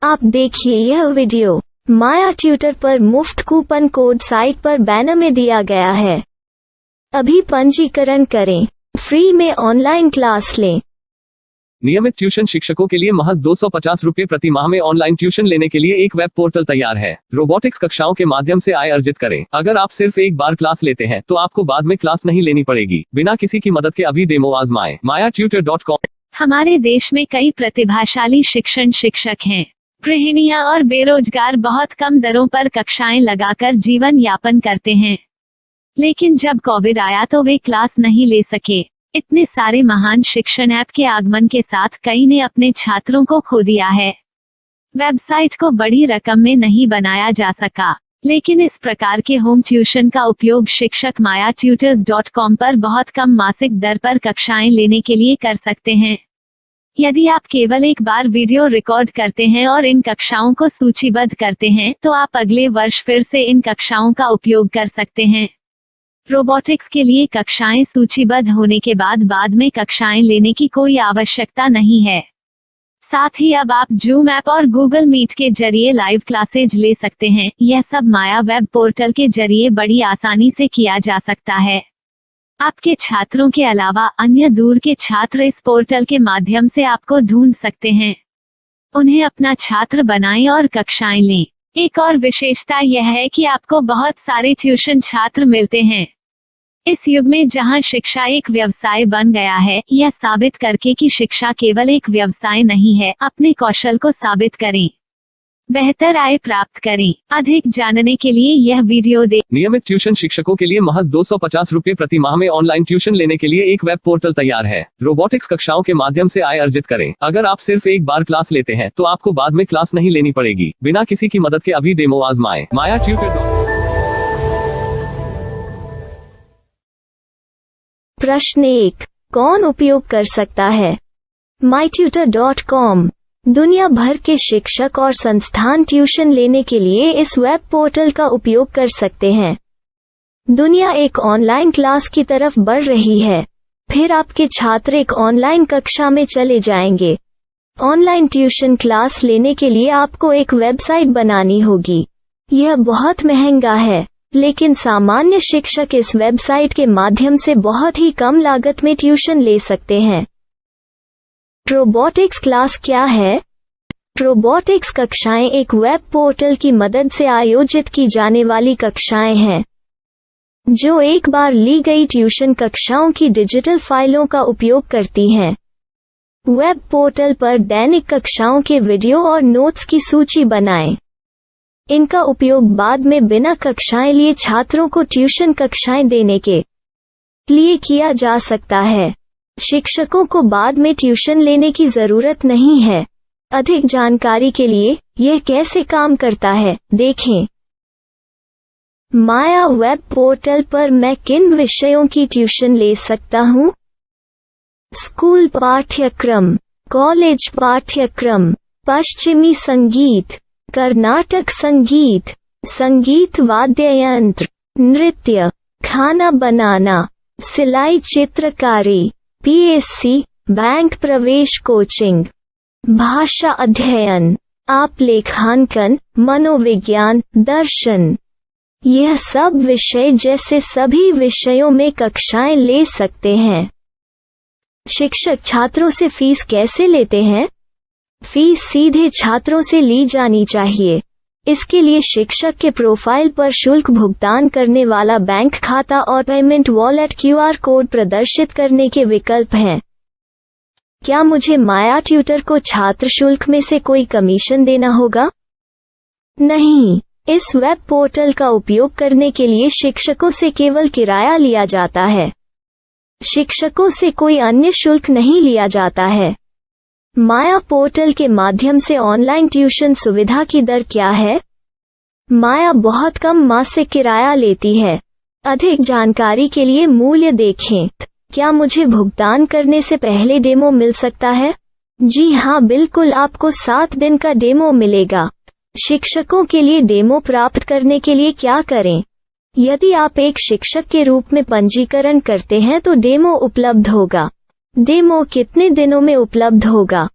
आप देखिए यह वीडियो माया ट्यूटर पर मुफ्त कूपन कोड साइट पर बैनर में दिया गया है। अभी पंजीकरण करें, फ्री में ऑनलाइन क्लास लें। नियमित ट्यूशन शिक्षकों के लिए महज 250 रुपये प्रति माह में ऑनलाइन ट्यूशन लेने के लिए एक वेब पोर्टल तैयार है। रोबोटिक्स कक्षाओं के माध्यम से आय अर्जित करें। अगर आप सिर्फ एक बार क्लास लेते हैं तो आपको बाद में क्लास नहीं लेनी पड़ेगी। बिना किसी की मदद के अभी डेमो आजमाएं। mayatutor.com। हमारे देश में कई प्रतिभाशाली शिक्षक हैं। गृहिणियां और बेरोजगार बहुत कम दरों पर कक्षाएं लगाकर जीवन यापन करते हैं, लेकिन जब कोविड आया तो वे क्लास नहीं ले सके। इतने सारे महान शिक्षण ऐप के आगमन के साथ कई ने अपने छात्रों को खो दिया है। वेबसाइट को बड़ी रकम में नहीं बनाया जा सका, लेकिन इस प्रकार के होम ट्यूशन का उपयोग शिक्षक mayatutors.com पर बहुत कम मासिक दर पर कक्षाएं लेने के लिए कर सकते हैं। यदि आप केवल एक बार वीडियो रिकॉर्ड करते हैं और इन कक्षाओं को सूचीबद्ध करते हैं तो आप अगले वर्ष फिर से इन कक्षाओं का उपयोग कर सकते हैं। रोबोटिक्स के लिए कक्षाएं सूचीबद्ध होने के बाद में कक्षाएं लेने की कोई आवश्यकता नहीं है। साथ ही अब आप जूम ऐप और गूगल मीट के जरिए लाइव क्लासेज ले सकते हैं। यह सब माया वेब पोर्टल के जरिए बड़ी आसानी से किया जा सकता है। आपके छात्रों के अलावा अन्य दूर के छात्र इस पोर्टल के माध्यम से आपको ढूंढ सकते हैं। उन्हें अपना छात्र बनाएं और कक्षाएं लें। एक और विशेषता यह है कि आपको बहुत सारे ट्यूशन छात्र मिलते हैं। इस युग में जहां शिक्षा एक व्यवसाय बन गया है, यह साबित करके कि शिक्षा केवल एक व्यवसाय नहीं है, अपने कौशल को साबित करें, बेहतर आय प्राप्त करें। अधिक जानने के लिए यह वीडियो देखें। नियमित ट्यूशन शिक्षकों के लिए महज 250 रुपये प्रति माह में ऑनलाइन ट्यूशन लेने के लिए एक वेब पोर्टल तैयार है। रोबोटिक्स कक्षाओं के माध्यम से आय अर्जित करें। अगर आप सिर्फ एक बार क्लास लेते हैं तो आपको बाद में क्लास नहीं लेनी पड़ेगी। बिना किसी की मदद के अभी डेमो आजमाएं। mayatutor.com। प्रश्न 1, कौन उपयोग कर सकता है? mytutor.com। दुनिया भर के शिक्षक और संस्थान ट्यूशन लेने के लिए इस वेब पोर्टल का उपयोग कर सकते हैं। दुनिया एक ऑनलाइन क्लास की तरफ बढ़ रही है। फिर आपके छात्र एक ऑनलाइन कक्षा में चले जाएंगे। ऑनलाइन ट्यूशन क्लास लेने के लिए आपको एक वेबसाइट बनानी होगी। यह बहुत महंगा है, लेकिन सामान्य शिक्षक इस वेबसाइट के माध्यम से बहुत ही कम लागत में ट्यूशन ले सकते हैं। रोबोटिक्स क्लास क्या है? रोबोटिक्स कक्षाएं एक वेब पोर्टल की मदद से आयोजित की जाने वाली कक्षाएं हैं, जो एक बार ली गई ट्यूशन कक्षाओं की डिजिटल फाइलों का उपयोग करती हैं। वेब पोर्टल पर दैनिक कक्षाओं के वीडियो और नोट्स की सूची बनाएं। इनका उपयोग बाद में बिना कक्षाएं लिए छात्रों को ट्यूशन कक्षाएं देने के लिए किया जा सकता है। शिक्षकों को बाद में ट्यूशन लेने की जरूरत नहीं है। अधिक जानकारी के लिए यह कैसे काम करता है, देखें। माया वेब पोर्टल पर मैं किन विषयों की ट्यूशन ले सकता हूँ? स्कूल पाठ्यक्रम, कॉलेज पाठ्यक्रम, पश्चिमी संगीत, कर्नाटक संगीत, संगीत वाद्य यंत्र, नृत्य, खाना बनाना, सिलाई चित्रकारी, PSC, बैंक प्रवेश कोचिंग, भाषा अध्ययन, आप लेखांकन, मनोविज्ञान, दर्शन। यह सब विषय जैसे सभी विषयों में कक्षाएं ले सकते हैं। शिक्षक छात्रों से फीस कैसे लेते हैं? फीस सीधे छात्रों से ली जानी चाहिए। इसके लिए शिक्षक के प्रोफाइल पर शुल्क भुगतान करने वाला बैंक खाता और पेमेंट वॉलेट QR कोड प्रदर्शित करने के विकल्प हैं। क्या मुझे माया ट्यूटर को छात्र शुल्क में से कोई कमीशन देना होगा? नहीं, इस वेब पोर्टल का उपयोग करने के लिए शिक्षकों से केवल किराया लिया जाता है। शिक्षकों से कोई अन्य शुल्क नहीं लिया जाता है। माया पोर्टल के माध्यम से ऑनलाइन ट्यूशन सुविधा की दर क्या है? माया बहुत कम मासिक किराया लेती है। अधिक जानकारी के लिए मूल्य देखें। क्या मुझे भुगतान करने से पहले डेमो मिल सकता है? जी हाँ, बिल्कुल, आपको 7 दिन का डेमो मिलेगा। शिक्षकों के लिए डेमो प्राप्त करने के लिए क्या करें? यदि आप एक शिक्षक के रूप में पंजीकरण करते हैं तो डेमो उपलब्ध होगा। डेमो कितने दिनों में उपलब्ध होगा?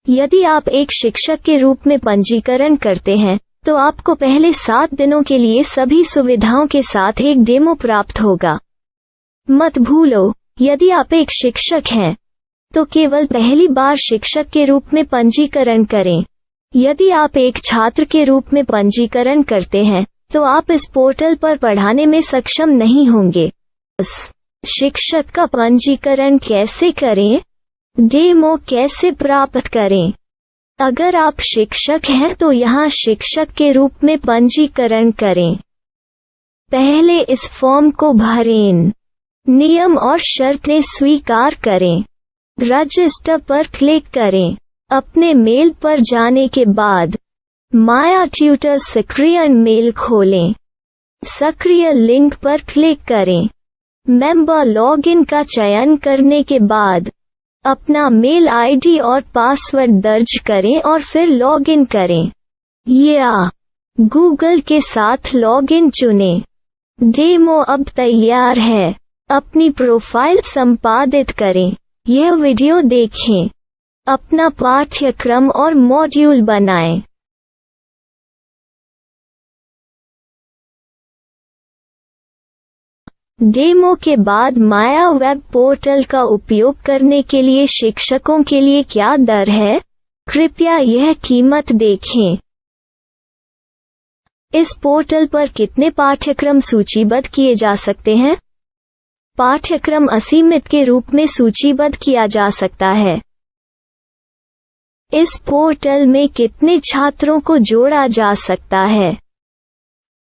यदि आप एक शिक्षक के रूप में पंजीकरण करते हैं तो आपको पहले 7 दिनों के लिए सभी सुविधाओं के साथ एक डेमो प्राप्त होगा। मत भूलो, यदि आप एक शिक्षक हैं तो केवल पहली बार शिक्षक के रूप में पंजीकरण करें। यदि आप एक छात्र के रूप में पंजीकरण करते हैं तो आप इस पोर्टल पर पढ़ाने में सक्षम नहीं होंगे। शिक्षक का पंजीकरण कैसे करें? डेमो कैसे प्राप्त करें? अगर आप शिक्षक हैं तो यहाँ शिक्षक के रूप में पंजीकरण करें। पहले इस फॉर्म को भरें। नियम और शर्तें स्वीकार करें। रजिस्टर पर क्लिक करें। अपने मेल पर जाने के बाद माया ट्यूटर सक्रिय मेल खोलें। सक्रिय लिंक पर क्लिक करें। मेंबर लॉगिन का चयन करने के बाद अपना मेल आईडी और पासवर्ड दर्ज करें और फिर लॉगिन करें या गूगल के साथ लॉगिन चुनें। डेमो अब तैयार है। अपनी प्रोफाइल संपादित करें। यह वीडियो देखें। अपना पाठ्यक्रम और मॉड्यूल बनाएं। डेमो के बाद माया वेब पोर्टल का उपयोग करने के लिए शिक्षकों के लिए क्या दर है? कृपया यह कीमत देखें। इस पोर्टल पर कितने पाठ्यक्रम सूचीबद्ध किए जा सकते हैं? पाठ्यक्रम असीमित के रूप में सूचीबद्ध किया जा सकता है। इस पोर्टल में कितने छात्रों को जोड़ा जा सकता है?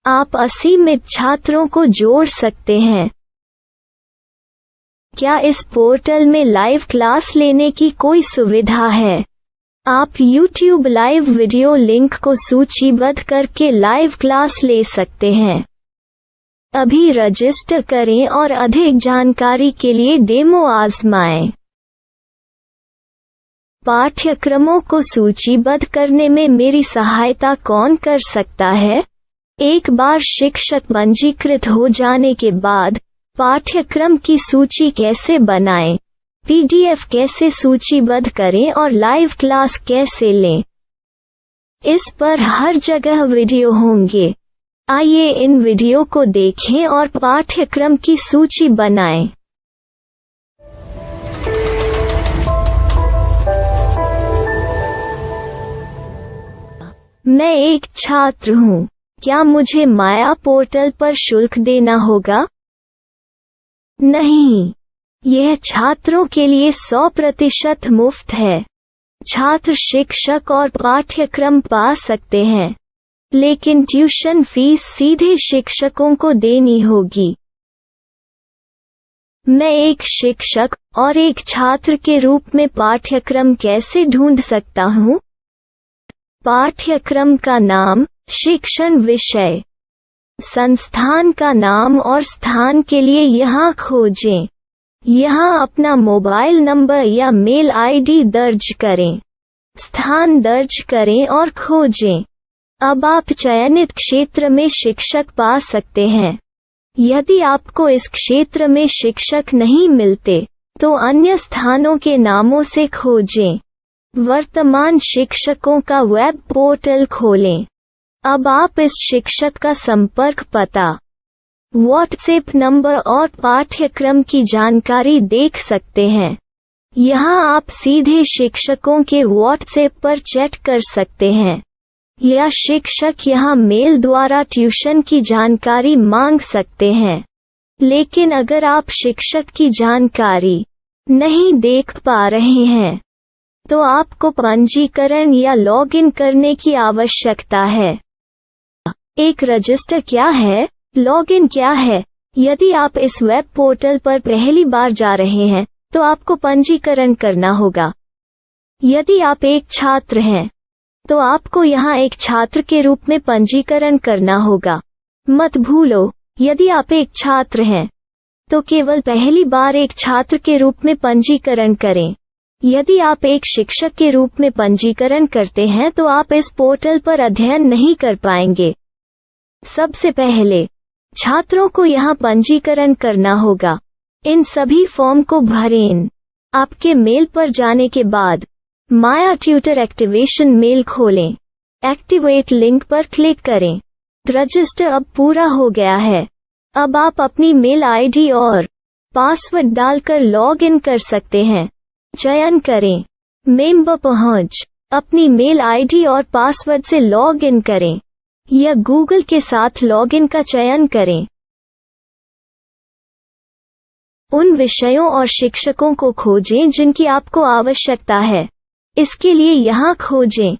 आप असीमित छात्रों को जोड़ सकते हैं। क्या इस पोर्टल में लाइव क्लास लेने की कोई सुविधा है? आप YouTube लाइव वीडियो लिंक को सूचीबद्ध करके लाइव क्लास ले सकते हैं। अभी रजिस्टर करें और अधिक जानकारी के लिए डेमो आजमाएं। पाठ्यक्रमों को सूचीबद्ध करने में मेरी सहायता कौन कर सकता है? एक बार शिक्षक पंजीकृत हो जाने के बाद पाठ्यक्रम की सूची कैसे बनाएं, PDF कैसे सूचीबद्ध करें और लाइव क्लास कैसे लें, इस पर हर जगह वीडियो होंगे। आइए इन वीडियो को देखें और पाठ्यक्रम की सूची बनाएं। मैं एक छात्र हूँ। क्या मुझे माया पोर्टल पर शुल्क देना होगा? नहीं, यह छात्रों के लिए 100% मुफ्त है। छात्र शिक्षक और पाठ्यक्रम पा सकते हैं, लेकिन ट्यूशन फीस सीधे शिक्षकों को देनी होगी। मैं एक शिक्षक और एक छात्र के रूप में पाठ्यक्रम कैसे ढूंढ सकता हूँ? पाठ्यक्रम का नाम, शिक्षण विषय, संस्थान का नाम और स्थान के लिए यहाँ खोजें। यहाँ अपना मोबाइल नंबर या मेल आईडी दर्ज करें। स्थान दर्ज करें और खोजें। अब आप चयनित क्षेत्र में शिक्षक पा सकते हैं। यदि आपको इस क्षेत्र में शिक्षक नहीं मिलते तो अन्य स्थानों के नामों से खोजें। वर्तमान शिक्षकों का वेब पोर्टल खोलें। अब आप इस शिक्षक का संपर्क पता, व्हाट्सएप नंबर और पाठ्यक्रम की जानकारी देख सकते हैं। यहाँ आप सीधे शिक्षकों के व्हाट्सएप पर चैट कर सकते हैं या शिक्षक यहाँ मेल द्वारा ट्यूशन की जानकारी मांग सकते हैं। लेकिन अगर आप शिक्षक की जानकारी नहीं देख पा रहे हैं तो आपको पंजीकरण या लॉगिन करने की आवश्यकता है। एक रजिस्टर क्या है? लॉगिन क्या है? यदि आप इस वेब पोर्टल पर पहली बार जा रहे हैं तो आपको पंजीकरण करना होगा। यदि आप एक छात्र हैं तो आपको यहाँ एक छात्र के रूप में पंजीकरण करना होगा। मत भूलो, यदि आप एक छात्र हैं तो केवल पहली बार एक छात्र के रूप में पंजीकरण करें। यदि आप एक शिक्षक के रूप में पंजीकरण करते हैं तो आप इस पोर्टल पर अध्ययन नहीं कर पाएंगे। सबसे पहले छात्रों को यहाँ पंजीकरण करना होगा। इन सभी फॉर्म को भरें। आपके मेल पर जाने के बाद माया ट्यूटर एक्टिवेशन मेल खोलें। एक्टिवेट लिंक पर क्लिक करें। रजिस्टर अब पूरा हो गया है। अब आप अपनी मेल आईडी और पासवर्ड डालकर लॉग इन कर सकते हैं। चयन करें मेंबर पहुंच। अपनी मेल आईडी और पासवर्ड से लॉग इन करें या गूगल के साथ लॉग इन का चयन करें। उन विषयों और शिक्षकों को खोजें जिनकी आपको आवश्यकता है। इसके लिए यहाँ खोजें